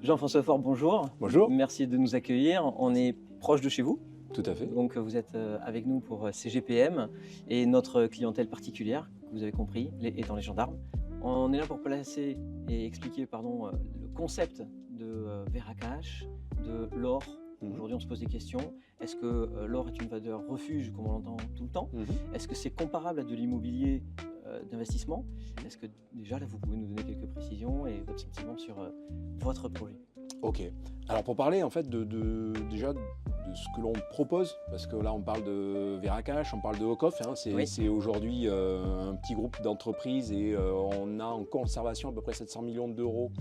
Jean-François Faure, bonjour. Bonjour. Merci de nous accueillir. On est proche de chez vous. Tout à fait. Donc vous êtes avec nous pour CGPM et notre clientèle particulière, vous avez compris, étant les gendarmes. On est là pour placer et expliquer le concept de Veracash, de l'or. Aujourd'hui, on se pose des questions. Est-ce que l'or est une valeur refuge, comme on l'entend tout le temps? Est-ce que c'est comparable à de l'immobilier d'investissement? Est-ce que déjà, là, vous pouvez nous donner quelques précisions et d'autres sentiments sur votre projet? Ok. Alors pour parler en fait déjà de ce que l'on propose, parce que là on parle de Veracash, on parle de Hocoff, hein, c'est aujourd'hui un petit groupe d'entreprises et on a en conservation à peu près 700 millions d'euros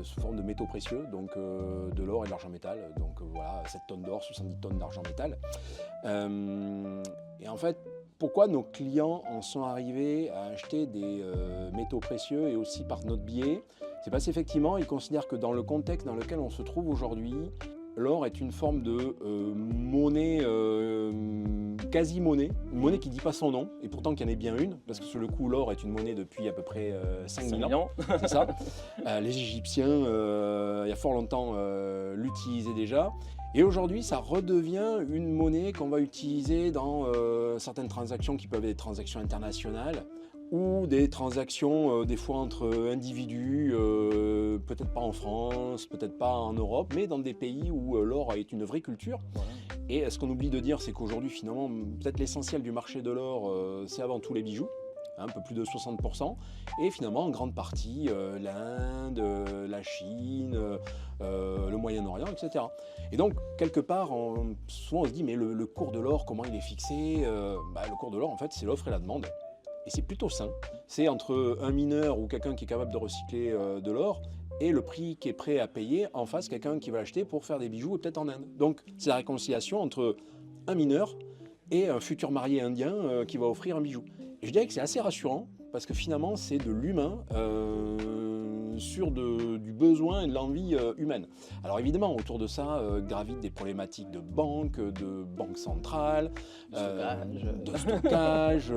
sous forme de métaux précieux, donc de l'or et de l'argent métal. Donc voilà, 7 tonnes d'or, 70 tonnes d'argent métal. Et en fait, pourquoi nos clients en sont arrivés à acheter des métaux précieux et aussi par notre biais? C'est parce qu'effectivement, ils considèrent que dans le contexte dans lequel on se trouve aujourd'hui, l'or est une forme de monnaie, quasi-monnaie, une monnaie qui ne dit pas son nom, et pourtant qu'il y en ait bien une, parce que sur le coup, l'or est une monnaie depuis à peu près 5000 ans. C'est ça. Les Égyptiens, il y a fort longtemps, l'utilisaient déjà. Et aujourd'hui, ça redevient une monnaie qu'on va utiliser dans certaines transactions qui peuvent être des transactions internationales ou des transactions des fois entre individus, peut-être pas en France, peut-être pas en Europe, mais dans des pays où l'or est une vraie culture. Voilà. Et ce qu'on oublie de dire, c'est qu'aujourd'hui, finalement, peut-être l'essentiel du marché de l'or, c'est avant tout les bijoux. Un peu plus de 60%, et finalement en grande partie l'Inde, la Chine, le Moyen-Orient, etc. Et donc quelque part, souvent on se dit mais le cours de l'or, comment il est fixé? Le cours de l'or en fait c'est l'offre et la demande, et c'est plutôt sain. C'est entre un mineur ou quelqu'un qui est capable de recycler de l'or et le prix qui est prêt à payer en face quelqu'un qui va l'acheter pour faire des bijoux, peut-être en Inde. Donc c'est la réconciliation entre un mineur et un futur marié indien qui va offrir un bijou. Et je dirais que c'est assez rassurant parce que finalement c'est de l'humain sur du besoin et de l'envie humaine. Alors évidemment autour de ça gravitent des problématiques de banque centrale, de stockage,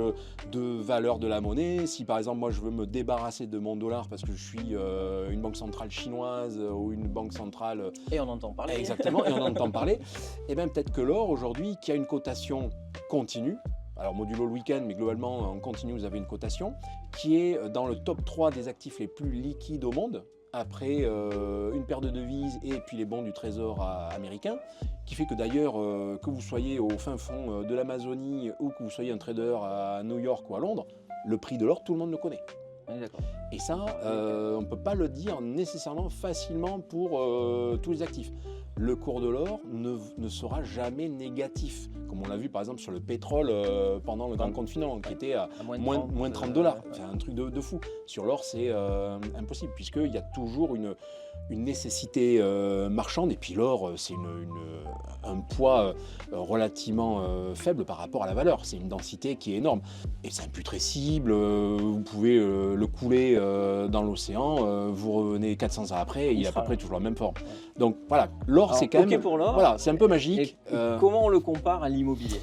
de valeur de la monnaie. Si par exemple moi je veux me débarrasser de mon dollar parce que je suis une banque centrale chinoise ou une banque centrale... Et on entend parler. Exactement, et on entend parler. Et bien peut-être que l'or aujourd'hui qui a une cotation continue, alors modulo le week-end, mais globalement en continu vous avez une cotation qui est dans le top 3 des actifs les plus liquides au monde, après une paire de devises et puis les bons du trésor américain, qui fait que d'ailleurs que vous soyez au fin fond de l'Amazonie ou que vous soyez un trader à New York ou à Londres, le prix de l'or tout le monde le connaît. Et ça, on ne peut pas le dire nécessairement facilement pour tous les actifs. Le cours de l'or ne sera jamais négatif, comme on l'a vu par exemple sur le pétrole pendant le grand confinement, qui était à moins 30 $. C'est un truc de fou. Sur l'or, c'est impossible, puisqu'il y a toujours une nécessité marchande, et puis l'or, c'est un poids relativement faible par rapport à la valeur. C'est une densité qui est énorme. Et c'est imputrescible, vous pouvez le couler dans l'océan, vous revenez 400 ans après, et il est à peu près toujours la même forme. Donc voilà, l'or c'est quand même... pour l'or. Voilà, c'est un peu magique. Et comment on le compare à l'immobilier?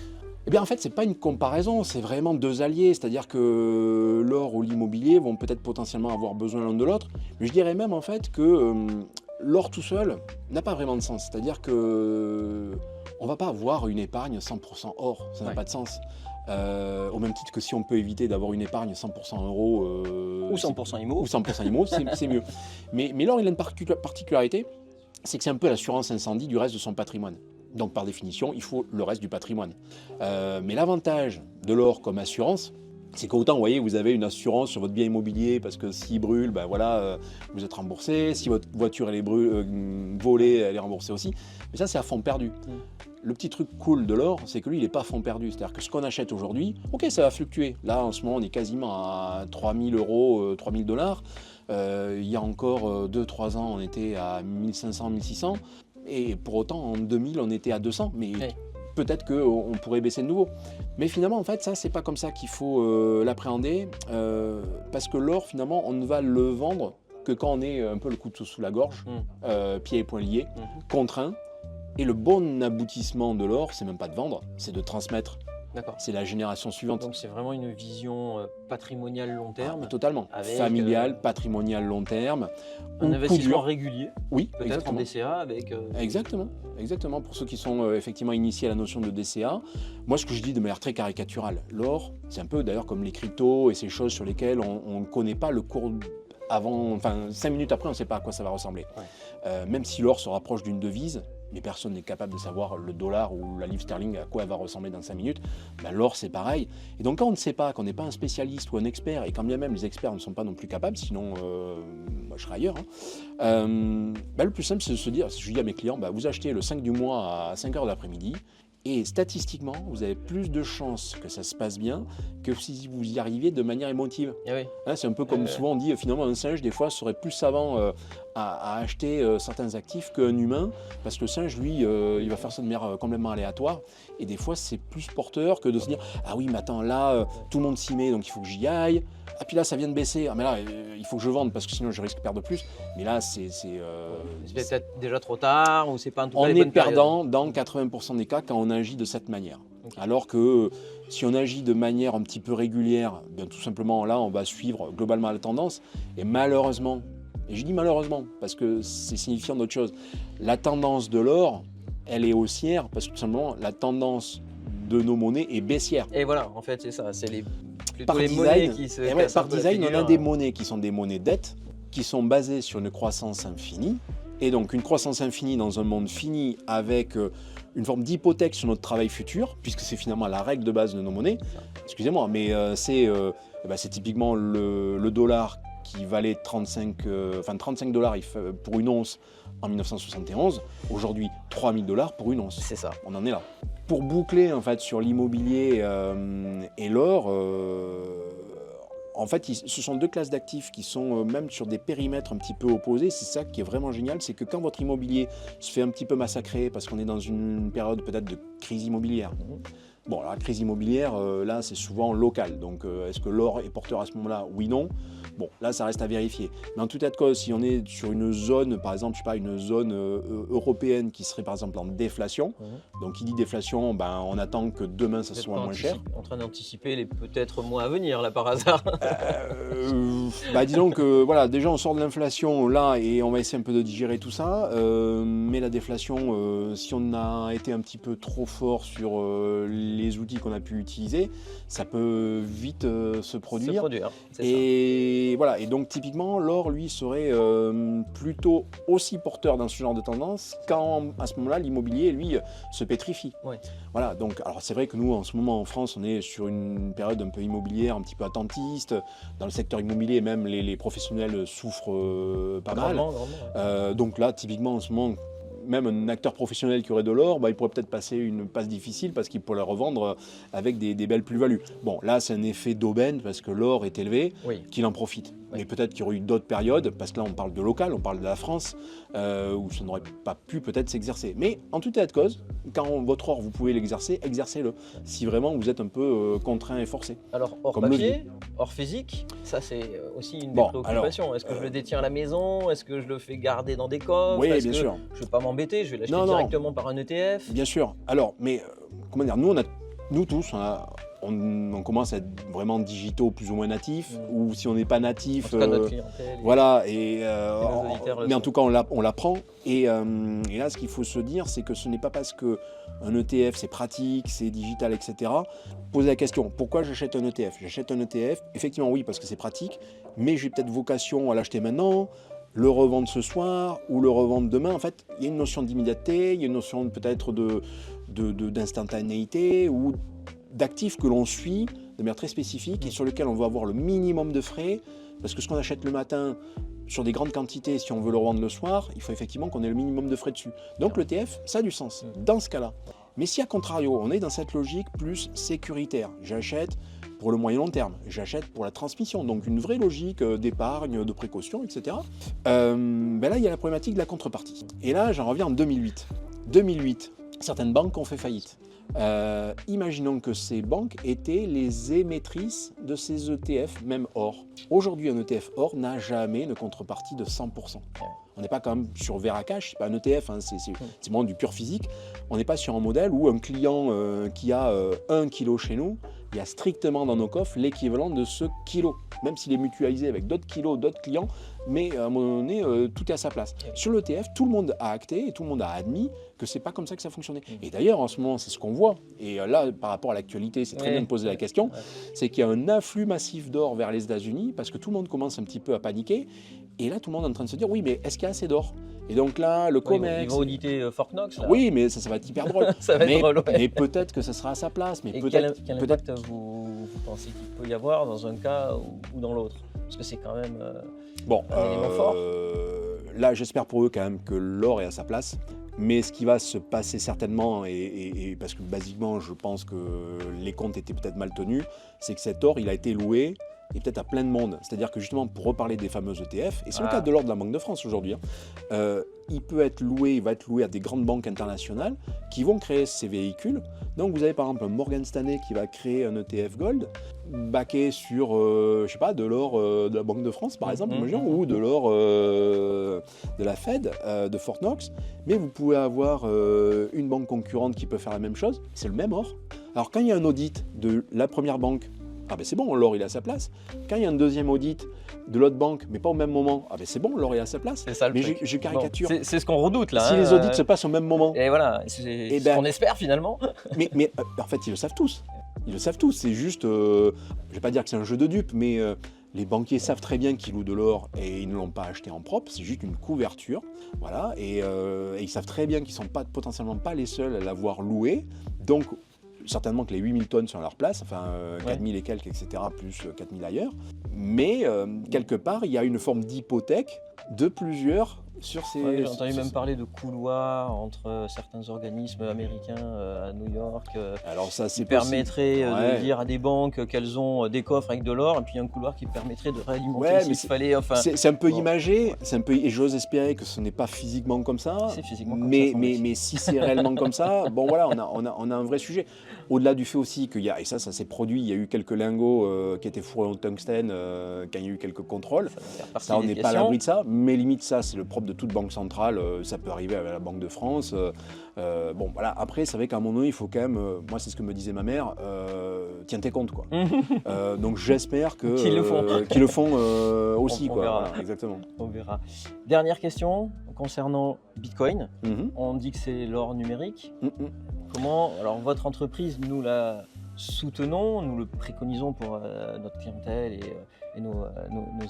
Eh bien en fait c'est pas une comparaison, c'est vraiment deux alliés, c'est-à-dire que l'or ou l'immobilier vont peut-être potentiellement avoir besoin l'un de l'autre, mais je dirais même en fait que l'or tout seul n'a pas vraiment de sens, c'est-à-dire que on va pas avoir une épargne 100% or, ça n'a pas de sens. Au même titre que si on peut éviter d'avoir une épargne 100% euros ou 100% IMO, c'est mieux. Mais l'or il a une particularité, c'est que c'est un peu l'assurance incendie du reste de son patrimoine. Donc par définition, il faut le reste du patrimoine. Mais l'avantage de l'or comme assurance, c'est qu'autant, vous voyez, vous avez une assurance sur votre bien immobilier parce que s'il brûle, ben voilà, vous êtes remboursé. Si votre voiture elle est volée, elle est remboursée aussi. Mais ça, c'est à fond perdu. Le petit truc cool de l'or, c'est que lui, il n'est pas à fond perdu. C'est-à-dire que ce qu'on achète aujourd'hui, ok, ça va fluctuer. Là, en ce moment, on est quasiment à 3000 €, 3000 $. Il y a encore 2-3 ans, on était à 1500, 1600. Et pour autant, en 2000, on était à 200. Mais peut-être qu'on pourrait baisser de nouveau. Mais finalement, en fait, ça, c'est pas comme ça qu'il faut l'appréhender. Parce que l'or, finalement, on ne va le vendre que quand on est un peu le couteau sous la gorge, pieds et poings liés, contraint. Et le bon aboutissement de l'or, c'est même pas de vendre, c'est de transmettre D'accord. C'est la génération suivante. Donc c'est vraiment une vision patrimoniale long terme. Totalement. Avec, familiale, patrimoniale long terme. Un investissement régulier. Oui, peut-être exactement. en DCA avec. Exactement. Pour ceux qui sont effectivement initiés à la notion de DCA, moi ce que je dis de manière très caricaturale, l'or, c'est un peu d'ailleurs comme les cryptos et ces choses sur lesquelles on ne connaît pas le cours avant, enfin 5 minutes après, on ne sait pas à quoi ça va ressembler. Ouais. Même si l'or se rapproche d'une devise, mais personne n'est capable de savoir le dollar ou la livre sterling à quoi elle va ressembler dans 5 minutes, ben l'or c'est pareil. Et donc quand on ne sait pas, qu'on n'est pas un spécialiste ou un expert, et quand bien même les experts ne sont pas non plus capables, sinon moi je serais ailleurs, ben le plus simple c'est de se dire, je dis à mes clients, ben vous achetez le 5 du mois à 5h de l'après-midi, et statistiquement, vous avez plus de chances que ça se passe bien que si vous y arriviez de manière émotive. Ah oui. Hein, c'est un peu comme souvent on dit, finalement un singe des fois serait plus savant à acheter certains actifs qu'un humain, parce que le singe lui, il va faire ça de manière complètement aléatoire, et des fois c'est plus porteur que de se dire ah oui mais attends là tout le monde s'y met donc il faut que j'y aille. Ah puis là ça vient de baisser, ah mais là il faut que je vende parce que sinon je risque de perdre plus. Mais là c'est peut-être déjà trop tard ou c'est pas en tout cas on les est bonnes perdant dans 80% des cas quand on agit de cette manière. Okay. Alors que si on agit de manière un petit peu régulière, bien tout simplement là on va suivre globalement la tendance. Et malheureusement, et je dis malheureusement parce que c'est signifiant d'autre chose, la tendance de l'or elle est haussière parce que tout simplement la tendance de nos monnaies est baissière. Et voilà, en fait c'est ça, c'est par les design, monnaies qui se ouais, par design, on a des monnaies qui sont des monnaies dettes, qui sont basées sur une croissance infinie. Et donc une croissance infinie dans un monde fini avec une forme d'hypothèque sur notre travail futur, puisque c'est finalement la règle de base de nos monnaies. Excusez-moi, mais c'est typiquement le dollar qui valait 35 dollars pour une once en 1971. Aujourd'hui, 3000 dollars pour une once. C'est ça. On en est là. Pour boucler en fait sur l'immobilier et l'or, en fait, ce sont deux classes d'actifs qui sont même sur des périmètres un petit peu opposés. C'est ça qui est vraiment génial, c'est que quand votre immobilier se fait un petit peu massacrer parce qu'on est dans une période peut-être de crise immobilière. Bon, alors, la crise immobilière, là, c'est souvent local. Donc, est-ce que l'or est porteur à ce moment-là? Oui, non. Bon, là, ça reste à vérifier. Mais en tout état de cause, si on est sur une zone, par exemple, je sais pas, une zone européenne qui serait par exemple en déflation, donc qui dit déflation, ben, on attend que demain, ça soit moins cher. En train d'anticiper les peut-être mois à venir, là, par hasard. Disons que, voilà, déjà, on sort de l'inflation, là, et on va essayer un peu de digérer tout ça. Mais la déflation, si on a été un petit peu trop fort sur les outils qu'on a pu utiliser, ça peut vite se produire. Et voilà, et donc typiquement l'or lui serait plutôt aussi porteur dans ce genre de tendance quand à ce moment-là l'immobilier lui se pétrifie. Ouais. Voilà, donc alors c'est vrai que nous en ce moment en France on est sur une période un peu immobilière, un petit peu attentiste. Dans le secteur immobilier même les professionnels souffrent pas mal. Donc là typiquement en ce moment, même un acteur professionnel qui aurait de l'or, il pourrait peut-être passer une passe difficile parce qu'il pourrait la revendre avec des belles plus-values. Bon, là, c'est un effet d'aubaine parce que l'or est élevé, qu'il en profite. Mais peut-être qu'il y aurait eu d'autres périodes, parce que là, on parle de local, on parle de la France, où ça n'aurait pas pu peut-être s'exercer. Mais en tout état de cause, quand votre or, vous pouvez l'exercer, exercez-le. Si vraiment vous êtes un peu contraint et forcé. Alors, hors papier, hors physique, ça c'est aussi une des préoccupations. Est-ce que je le détiens à la maison? Est-ce que je le fais garder dans des coffres? Oui, bien sûr. Je ne vais pas m'embêter, je vais l'acheter directement par un ETF? Bien sûr. Alors, mais comment dire, nous tous, on commence à être vraiment digitaux, plus ou moins natifs, ou si on n'est pas natif, en tout cas, notre clientèle, voilà, mais en tout cas on l'apprend. Et là, ce qu'il faut se dire, c'est que ce n'est pas parce qu'un ETF c'est pratique, c'est digital, etc. Posez la question, pourquoi j'achète un ETF? J'achète un ETF, effectivement oui, parce que c'est pratique, mais j'ai peut-être vocation à l'acheter maintenant, le revendre ce soir ou le revendre demain. En fait, il y a une notion d'immédiateté, il y a une notion peut-être d'instantanéité ou d'actifs que l'on suit de manière très spécifique et sur lesquels on va avoir le minimum de frais, parce que ce qu'on achète le matin sur des grandes quantités, si on veut le revendre le soir, il faut effectivement qu'on ait le minimum de frais dessus. Donc l'ETF, ça a du sens dans ce cas-là. Mais si à contrario, on est dans cette logique plus sécuritaire, j'achète pour le moyen long terme, j'achète pour la transmission, donc une vraie logique d'épargne, de précaution, etc. Là, il y a la problématique de la contrepartie. Et là, j'en reviens en 2008. 2008, certaines banques ont fait faillite. Imaginons que ces banques étaient les émettrices de ces ETF, même or. Aujourd'hui, un ETF or n'a jamais une contrepartie de 100%. On n'est pas quand même sur Veracash, c'est pas un ETF, hein, c'est vraiment du pur physique. On n'est pas sur un modèle où un client qui a 1 kilo chez nous, il y a strictement dans nos coffres l'équivalent de ce kilo, même s'il est mutualisé avec d'autres kilos, d'autres clients, mais à un moment donné, tout est à sa place. Sur l'ETF, tout le monde a acté et tout le monde a admis que c'est pas comme ça que ça fonctionnait. Et d'ailleurs, en ce moment, c'est ce qu'on voit. Et là, par rapport à l'actualité, c'est très bien de poser la question, c'est qu'il y a un afflux massif d'or vers les États-Unis parce que tout le monde commence un petit peu à paniquer. Et là, tout le monde est en train de se dire, oui, mais est-ce qu'il y a assez d'or? Et donc là, le COMEX... Ils vont auditer Fort Knox, là. Oui, mais ça va être hyper drôle. Ça va être drôle, ouais. Mais peut-être que ça sera à sa place. Mais et quel impact vous pensez qu'il peut y avoir dans un cas ou dans l'autre? Parce que c'est quand même un élément fort. Là, j'espère pour eux quand même que l'or est à sa place. Mais ce qui va se passer certainement, et parce que basiquement, je pense que les comptes étaient peut-être mal tenus, c'est que cet or, il a été loué et peut-être à plein de monde. C'est-à-dire que justement, pour reparler des fameux ETF, et c'est le cas de l'or de la Banque de France aujourd'hui, il va être loué à des grandes banques internationales qui vont créer ces véhicules. Donc vous avez par exemple un Morgan Stanley qui va créer un ETF Gold, backé sur, je sais pas, de l'or de la Banque de France par exemple, ou de l'or de la Fed, de Fort Knox. Mais vous pouvez avoir une banque concurrente qui peut faire la même chose, c'est le même or. Alors quand il y a un audit de la première banque, ah ben c'est bon, l'or il est à sa place. Quand il y a un deuxième audit de l'autre banque, mais pas au même moment, ah ben c'est bon, l'or est à sa place. C'est ça le mais truc. je caricature. Bon, c'est ce qu'on redoute là. Si les audits se passent au même moment. Et voilà, c'est ce qu'on espère finalement. Mais en fait, ils le savent tous. Ils le savent tous. C'est juste, je vais pas dire que c'est un jeu de dupes, mais les banquiers savent très bien qu'ils louent de l'or et ils ne l'ont pas acheté en propre. C'est juste une couverture, voilà. Et ils savent très bien qu'ils sont potentiellement pas les seuls à l'avoir loué. Donc certainement que les 8000 tonnes sont à leur place, enfin 4000 et quelques, etc., plus 4000 ailleurs. Mais quelque part, il y a une forme d'hypothèque de plusieurs sur ces... J'ai entendu même parler de couloirs entre certains organismes américains à New York. Alors ça, c'est qui permettrait de dire à des banques qu'elles ont des coffres avec de l'or, et puis un couloir qui permettrait de réalimenter s'il fallait. Enfin, c'est un peu imagé, et j'ose espérer que ce n'est pas physiquement comme ça. C'est physiquement comme ça. Mais si c'est réellement comme ça, bon voilà, on a un vrai sujet. Au-delà du fait aussi qu'il y a, et ça s'est produit, il y a eu quelques lingots qui étaient fourrés en tungstène quand il y a eu quelques contrôles. Ça, on n'est pas à l'abri de ça, mais limite ça, c'est le propre de toute banque centrale, ça peut arriver avec la Banque de France. Bon voilà, après c'est vrai qu'à un moment donné, il faut quand même, moi c'est ce que me disait ma mère, tiens tes comptes quoi. Donc j'espère qu'ils le font aussi. On quoi. verra. Voilà, exactement. On verra. Dernière question concernant Bitcoin. On dit que c'est l'or numérique. Comment, alors votre entreprise, nous la soutenons, nous le préconisons pour notre clientèle et nos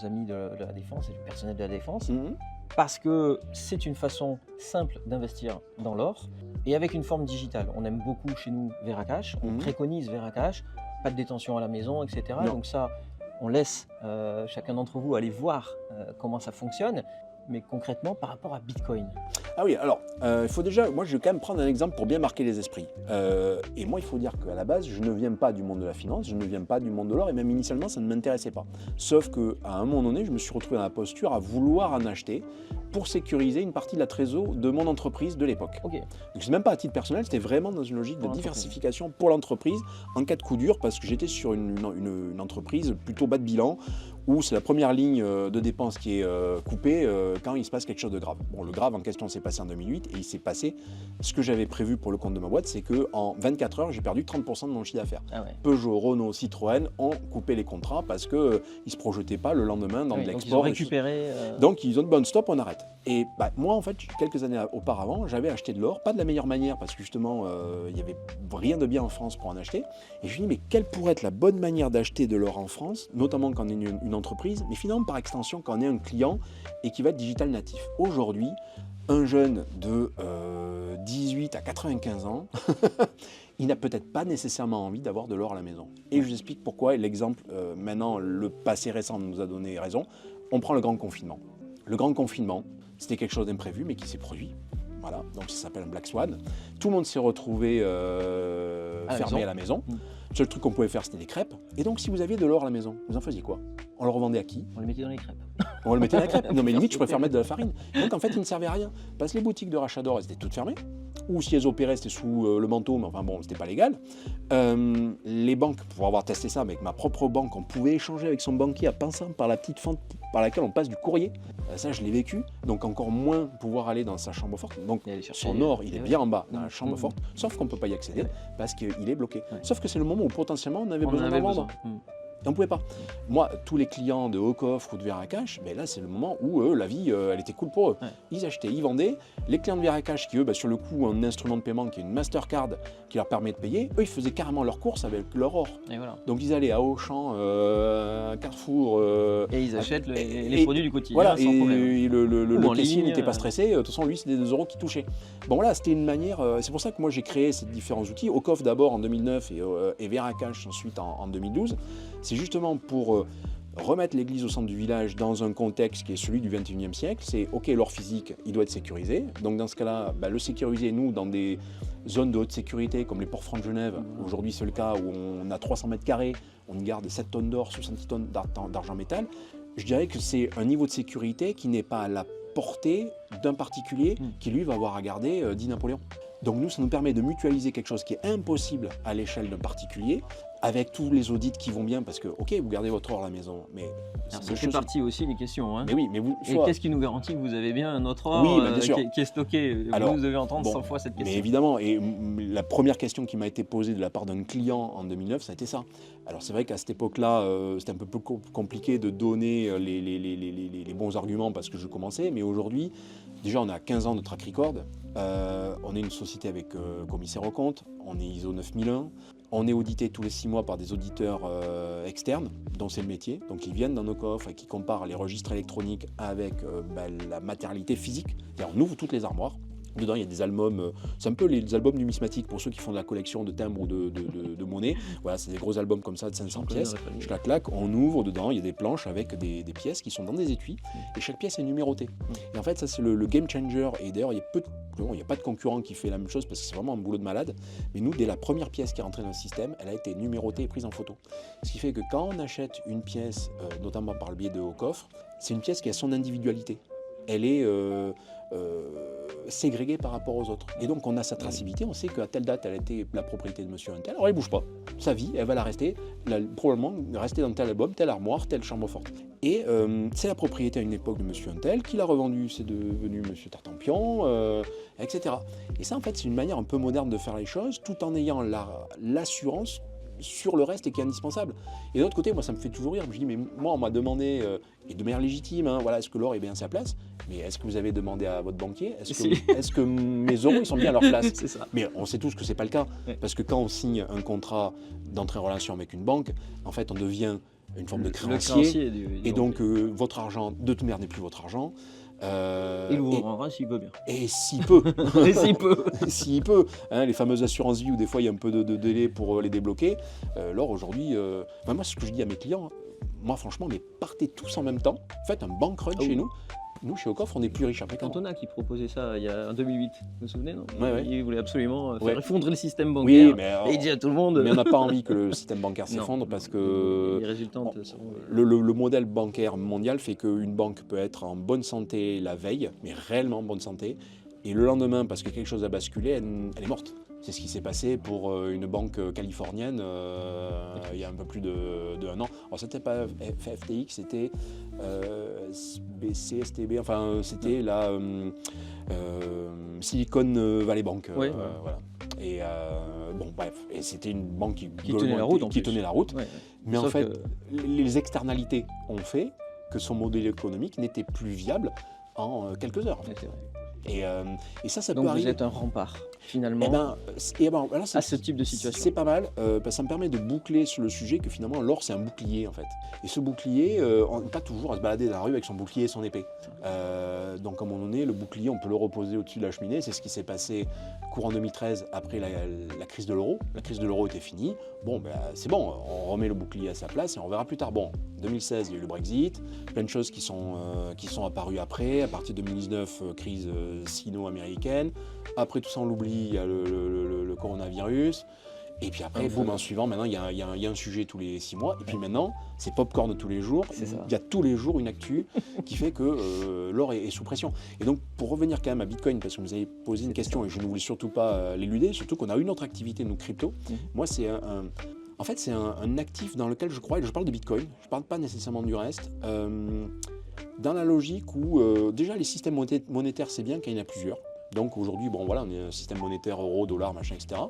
amis de la défense et du personnel de la défense, parce que c'est une façon simple d'investir dans l'or et avec une forme digitale. On aime beaucoup chez nous Veracash, on préconise Veracash, pas de détention à la maison, etc. Donc ça, on laisse chacun d'entre vous aller voir comment ça fonctionne. Mais concrètement par rapport à Bitcoin. Ah oui, alors, il faut déjà, moi je vais quand même prendre un exemple pour bien marquer les esprits. Et moi il faut dire qu'à la base, je ne viens pas du monde de la finance, je ne viens pas du monde de l'or, et même initialement ça ne m'intéressait pas. Sauf qu'à un moment donné, je me suis retrouvé dans la posture à vouloir en acheter pour sécuriser une partie de la trésor de mon entreprise de l'époque. Donc c'est même pas à titre personnel, c'était vraiment dans une logique de diversification pour l'entreprise en cas de coup dur, parce que j'étais sur une entreprise plutôt bas de bilan, où c'est la première ligne de dépenses qui est coupée quand il se passe quelque chose de grave. Bon, le grave en question s'est passé en 2008 et il s'est passé ce que j'avais prévu pour le compte de ma boîte, c'est qu'en 24 heures, j'ai perdu 30% de mon chiffre d'affaires. Peugeot, Renault, Citroën ont coupé les contrats parce qu'ils ne se projetaient pas le lendemain dans de l'export. Donc ils ont récupéré... Donc ils ont dit, bon stop, on arrête. Et moi, en fait, quelques années auparavant, j'avais acheté de l'or, pas de la meilleure manière parce que justement, il n'y avait rien de bien en France pour en acheter. Et je me suis dit, mais quelle pourrait être la bonne manière d'acheter de l'or en France, notamment quand on est une entreprise, mais finalement par extension quand on est un client et qui va être digital natif. Aujourd'hui, un jeune de 18 à 95 ans, il n'a peut-être pas nécessairement envie d'avoir de l'or à la maison. Et je vous explique pourquoi, et l'exemple, maintenant, le passé récent nous a donné raison. On prend le grand confinement. Le grand confinement, c'était quelque chose d'imprévu, mais qui s'est produit. Voilà, donc ça s'appelle un Black Swan. Tout le monde s'est retrouvé fermé à la maison. Le seul truc qu'on pouvait faire, c'était des crêpes. Et donc, si vous aviez de l'or à la maison, vous en faisiez quoi? On le revendait à qui? On les mettait dans les crêpes. On le mettait dans la crêpe. Non mais limite, je préfère mettre de la farine. Donc en fait, il ne servait à rien. Parce que les boutiques de rachat d'or, elles étaient toutes fermées. Ou si elles opéraient, c'était sous le manteau, mais enfin bon, c'était pas légal. Les banques, pour avoir testé ça avec ma propre banque, on pouvait échanger avec son banquier en passant par la petite fente par laquelle on passe du courrier. Ça, je l'ai vécu. Donc encore moins pouvoir aller dans sa chambre forte. Donc son or, il est bien en bas, dans la chambre forte. Sauf qu'on ne peut pas y accéder parce qu'il est bloqué. Sauf que c'est le moment où potentiellement on avait besoin d'en vendre. Et on ne pouvait pas. Moi, tous les clients de Haut-Coffre ou de Veracash, ben là, c'est le moment où la vie, elle était cool pour eux. Ils achetaient, ils vendaient. Les clients de Veracash, qui eux, sur le coup, ont un instrument de paiement qui est une Mastercard qui leur permet de payer, eux, ils faisaient carrément leurs courses avec leur or. Voilà. Donc, ils allaient à Auchan, Carrefour. Et ils achètent les produits du quotidien voilà, sans problème. Et le caissier n'était pas stressé. De toute façon, lui, c'était des euros qui touchaient. Bon, voilà, c'était une manière. C'est pour ça que moi, j'ai créé ces différents outils. Haut-Coffre d'abord en 2009 et Veracash ensuite en 2012. C'est justement pour remettre l'église au centre du village dans un contexte qui est celui du 21e siècle. C'est OK, l'or physique, il doit être sécurisé. Donc dans ce cas-là, le sécuriser, nous, dans des zones de haute sécurité comme les ports francs de Genève. Aujourd'hui, c'est le cas où on a 300 mètres carrés, on garde 7 tonnes d'or, 70 tonnes d'argent métal. Je dirais que c'est un niveau de sécurité qui n'est pas à la portée d'un particulier qui, lui, va avoir à garder 10 Napoléons. Donc nous, ça nous permet de mutualiser quelque chose qui est impossible à l'échelle d'un particulier, avec tous les audits qui vont bien, parce que, OK, vous gardez votre or à la maison, mais... Ça fait partie aussi des questions. Hein. Mais oui, mais vous... Et qu'est-ce qui nous garantit que vous avez bien notre or qui est stocké? Alors, vous devez entendre 100 fois cette question. Mais évidemment, et la première question qui m'a été posée de la part d'un client en 2009, ça a été ça. Alors c'est vrai qu'à cette époque-là, c'était un peu plus compliqué de donner les bons arguments parce que je commençais, mais aujourd'hui, déjà on a 15 ans de track record, on est une société avec commissaire aux comptes, on est ISO 9001, on est audité tous les 6 mois par des auditeurs externes, dont c'est le métier. Donc ils viennent dans nos coffres et qui comparent les registres électroniques avec la matérialité physique. On ouvre toutes les armoires. Dedans, il y a des albums, c'est un peu les albums numismatiques pour ceux qui font de la collection de timbres ou de monnaie. Voilà, c'est des gros albums comme ça de 500 pièces. Je claque, on ouvre dedans, il y a des planches avec des pièces qui sont dans des étuis et chaque pièce est numérotée. Et en fait, ça c'est le game changer. Et d'ailleurs, il n'y a pas de concurrent qui fait la même chose parce que c'est vraiment un boulot de malade. Mais nous, dès la première pièce qui est rentrée dans le système, elle a été numérotée et prise en photo. Ce qui fait que quand on achète une pièce, notamment par le biais de Haut-Coffre, c'est une pièce qui a son individualité. Elle est ségrégée par rapport aux autres. Et donc on a sa traçabilité, on sait qu'à telle date elle a été la propriété de monsieur un tel. Alors il ne bouge pas. Sa vie, elle va la rester, probablement rester dans tel album, telle armoire, telle chambre forte. Et c'est la propriété à une époque de monsieur un tel, qui l'a revendu, c'est devenu monsieur Tartampion, etc. Et ça en fait c'est une manière un peu moderne de faire les choses, tout en ayant l'assurance sur le reste et qui est indispensable. Et de l'autre côté, moi ça me fait toujours rire, je me dis mais moi on m'a demandé, et de manière légitime, voilà, est-ce que l'or est bien à sa place? Mais est-ce que vous avez demandé à votre banquier? Est-ce que mes euros ils sont bien à leur place? C'est ça. Mais on sait tous que c'est pas le cas, parce que quand on signe un contrat d'entrée en relation avec une banque, en fait on devient une forme de créancier, et donc votre argent de toute manière n'est plus votre argent. Il vous rendra s'il veut bien. Et s'il peut. Et s'il peut. S'il peut. Hein, les fameuses assurances vie où des fois il y a un peu de délai pour les débloquer. L'or aujourd'hui, moi ce que je dis à mes clients, moi franchement, mais partez tous en même temps, faites un bank run chez nous. Nous, chez Haut-Coffre, on est plus riche après. Cantona qui proposait ça il y a en 2008, vous vous souvenez, non? Il voulait absolument faire effondrer le système bancaire. Oui, mais et il dit à tout le monde... Mais on n'a pas envie que le système bancaire s'effondre parce que les résultantes le modèle bancaire mondial fait qu'une banque peut être en bonne santé la veille, mais réellement en bonne santé, et le lendemain, parce que quelque chose a basculé, elle est morte. C'est ce qui s'est passé pour une banque californienne il y a un peu plus de 1 an. Alors c'était pas FTX, c'était STB, enfin c'était la Silicon Valley Bank. Voilà. Et bon bref, et c'était une banque qui tenait la route. Mais sauf en fait, les externalités ont fait que son modèle économique n'était plus viable en quelques heures. C'est vrai. Et ça donc peut arriver. Vous êtes un rempart, finalement, là, à ce type de situation. C'est pas mal, parce que ça me permet de boucler sur le sujet que finalement l'or c'est un bouclier en fait. Et ce bouclier, on n'est pas toujours à se balader dans la rue avec son bouclier et son épée. Donc à un moment donné, le bouclier, on peut le reposer au-dessus de la cheminée. C'est ce qui s'est passé courant 2013 après la crise de l'euro. La crise de l'euro était finie. Bon, c'est bon, on remet le bouclier à sa place et on verra plus tard. Bon, 2016, il y a eu le Brexit, plein de choses qui sont apparues après. À partir de 2019, crise sino-américaine. Après tout ça, on l'oublie, il y a le coronavirus. Et puis après, boum, en suivant, maintenant, il y a un sujet tous les 6 mois. Et puis maintenant, c'est popcorn tous les jours. Il y a tous les jours une actu qui fait que l'or est sous pression. Et donc, pour revenir quand même à Bitcoin, parce que vous avez posé une question et je ne voulais surtout pas l'éluder, surtout qu'on a une autre activité, nous, crypto. Moi, c'est en fait, c'est un actif dans lequel je crois, et je parle de Bitcoin, je ne parle pas nécessairement du reste, dans la logique où déjà les systèmes monétaires, c'est bien quand il y en a plusieurs. Donc aujourd'hui, bon voilà, on est un système monétaire euro, dollar, machin, etc.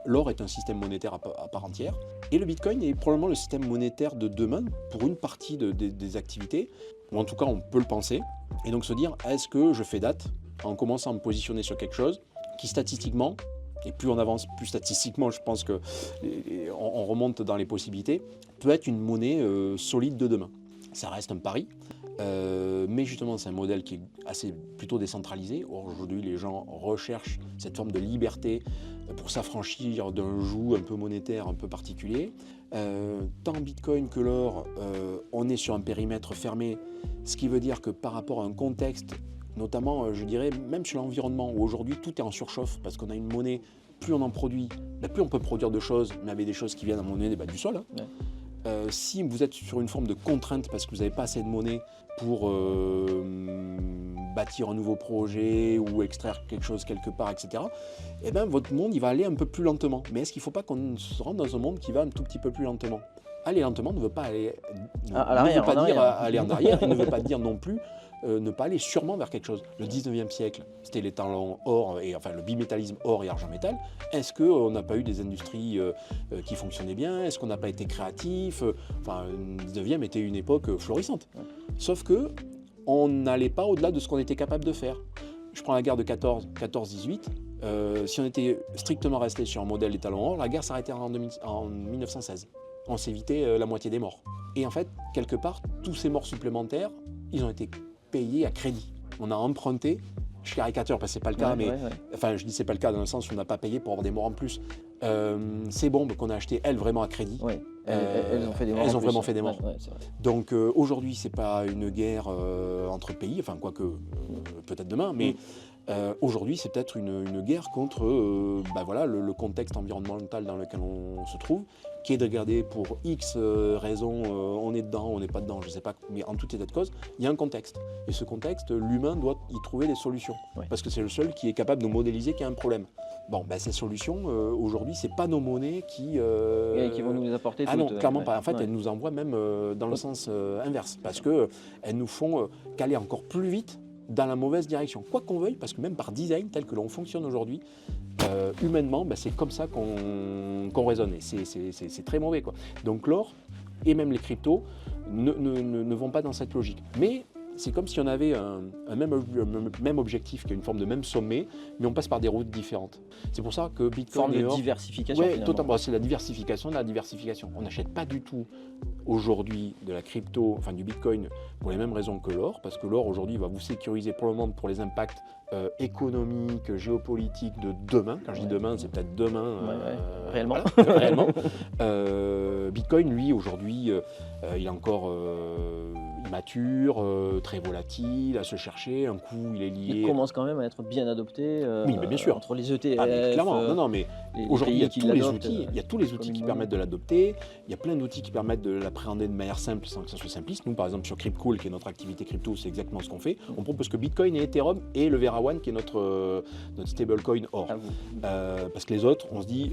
L'or est un système monétaire à part entière. Et le Bitcoin est probablement le système monétaire de demain pour une partie des activités, ou en tout cas on peut le penser. Et donc se dire, est-ce que je fais date en commençant à me positionner sur quelque chose qui statistiquement, et plus on avance, plus statistiquement, je pense qu'on remonte dans les possibilités, peut être une monnaie solide de demain. Ça reste un pari, mais justement c'est un modèle qui est plutôt décentralisé. Aujourd'hui les gens recherchent cette forme de liberté pour s'affranchir d'un joug un peu monétaire, un peu particulier. Tant Bitcoin que l'or, on est sur un périmètre fermé, ce qui veut dire que par rapport à un contexte, notamment je dirais même sur l'environnement, où aujourd'hui tout est en surchauffe parce qu'on a une monnaie, plus on en produit, plus on peut produire de choses, mais avec des choses qui viennent à mon nez du sol. Hein. Ouais. Si vous êtes sur une forme de contrainte parce que vous n'avez pas assez de monnaie pour bâtir un nouveau projet ou extraire quelque chose quelque part, etc., eh bien, votre monde il va aller un peu plus lentement. Mais est-ce qu'il ne faut pas qu'on se rende dans un monde qui va un tout petit peu plus lentement ? Aller lentement ne veut pas aller, aller en arrière, et ne veut pas dire non plus ne pas aller sûrement vers quelque chose. Le 19e siècle, c'était les talents or, le bimétallisme or et argent-métal. Est-ce qu'on n'a pas eu des industries qui fonctionnaient bien ? Est-ce qu'on n'a pas été créatif ? Le 19e était une époque florissante. Sauf qu'on n'allait pas au-delà de ce qu'on était capable de faire. Je prends la guerre de 14-18. Si on était strictement resté sur un modèle des talents or, la guerre s'arrêtait en 1916. On s'évitait la moitié des morts. Et en fait, quelque part, tous ces morts supplémentaires, ils ont été payés à crédit. On a emprunté, je caricature parce que c'est pas le cas, je dis c'est pas le cas dans le sens où on n'a pas payé pour avoir des morts en plus. Ces bombes qu'on a achetées, elles, vraiment à crédit, elles ont fait des morts. Elles ont vraiment fait des morts. C'est vrai. Donc aujourd'hui, c'est pas une guerre entre pays, quoique peut-être demain, mais aujourd'hui, c'est peut-être une guerre contre le contexte environnemental dans lequel on se trouve, qui est de regarder pour X raisons, on est dedans, on n'est pas dedans, je ne sais pas, mais en tout état de cause, il y a un contexte. Et ce contexte, l'humain doit y trouver des solutions, parce que c'est le seul qui est capable de modéliser qu'il y a un problème. Bon, ces solutions, aujourd'hui, ce n'est pas nos monnaies qui vont nous les apporter toutes. Non, clairement pas. En fait, elles nous envoient même dans le sens inverse, parce qu'elles nous font qu'aller encore plus vite dans la mauvaise direction. Quoi qu'on veuille, parce que même par design, tel que l'on fonctionne aujourd'hui, humainement, c'est comme ça qu'on raisonne. Et c'est très mauvais, quoi. Donc l'or et même les cryptos ne vont pas dans cette logique. Mais c'est comme si on avait un même objectif, qui est une forme de même sommet, mais on passe par des routes différentes. C'est pour ça que Bitcoin et or... Forme de diversification, Oui, totalement. C'est la diversification de la diversification. On n'achète pas du tout aujourd'hui de la crypto, du Bitcoin, pour les mêmes raisons que l'or, parce que l'or aujourd'hui va vous sécuriser pour le moment pour les impacts économiques, géopolitiques de demain. Quand je dis demain, c'est peut-être demain. Réellement. Voilà, réellement. Bitcoin, lui, aujourd'hui, il est encore immature, très volatile, à se chercher. Un coup, il est lié. Il commence quand même à être bien adopté. Oui, mais bien sûr. Entre les ETF. Mais clairement, mais aujourd'hui, il y a tous les outils qui permettent de l'adopter. Il y a plein d'outils qui permettent de l'appréhender de manière simple sans que ça soit simpliste. Nous, par exemple, sur Cryptcool, qui est notre activité crypto, c'est exactement ce qu'on fait. On propose que Bitcoin et Ethereum et le Vera1, qui est notre stablecoin or. Parce que les autres, on se dit,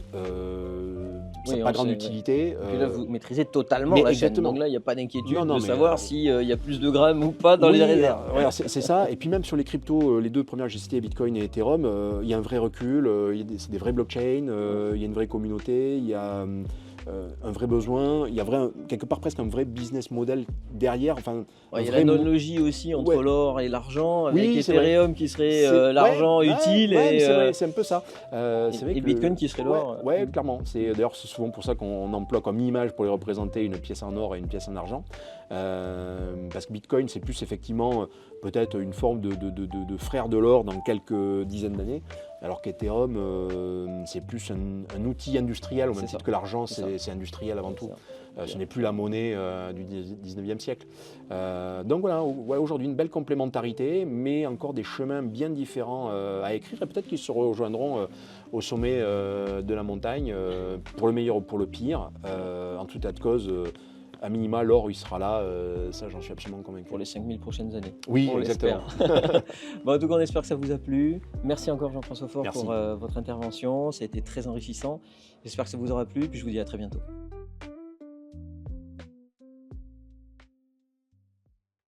ça n'a pas grande utilité. Et puis là, vous maîtrisez totalement la chaîne. Donc là, il n'y a pas d'inquiétude de savoir s'il y a plus de grammes ou pas dans les réserves. C'est ça. Et puis même sur les cryptos, les deux premières, j'ai cité Bitcoin et Ethereum, il y a un vrai recul, c'est des vraies blockchains, il y a une vraie communauté, il y a un vrai besoin, il y a quelque part presque un vrai business model derrière. Il y a l'analogie aussi entre l'or et l'argent, avec Ethereum qui serait l'argent utile c'est un peu ça. Et Bitcoin qui serait l'or. Ouais, clairement. D'ailleurs, c'est souvent pour ça qu'on emploie comme image pour les représenter une pièce en or et une pièce en argent. Parce que Bitcoin, c'est plus effectivement peut-être une forme de frère de l'or dans quelques dizaines d'années. alors qu'Ethereum, c'est plus un outil industriel, au même titre que l'argent, c'est industriel avant tout. Ce n'est plus la monnaie du 19e siècle. Donc voilà, aujourd'hui une belle complémentarité, mais encore des chemins bien différents à écrire, et peut-être qu'ils se rejoindront au sommet de la montagne, pour le meilleur ou pour le pire. En tout état de cause, à minima, l'or, il sera là, ça j'en suis absolument convaincu. Pour les 5000 prochaines années. Oui, exactement. Bon, en tout cas, on espère que ça vous a plu. Merci encore Jean-François Faure pour votre intervention, ça a été très enrichissant. J'espère que ça vous aura plu, puis je vous dis à très bientôt.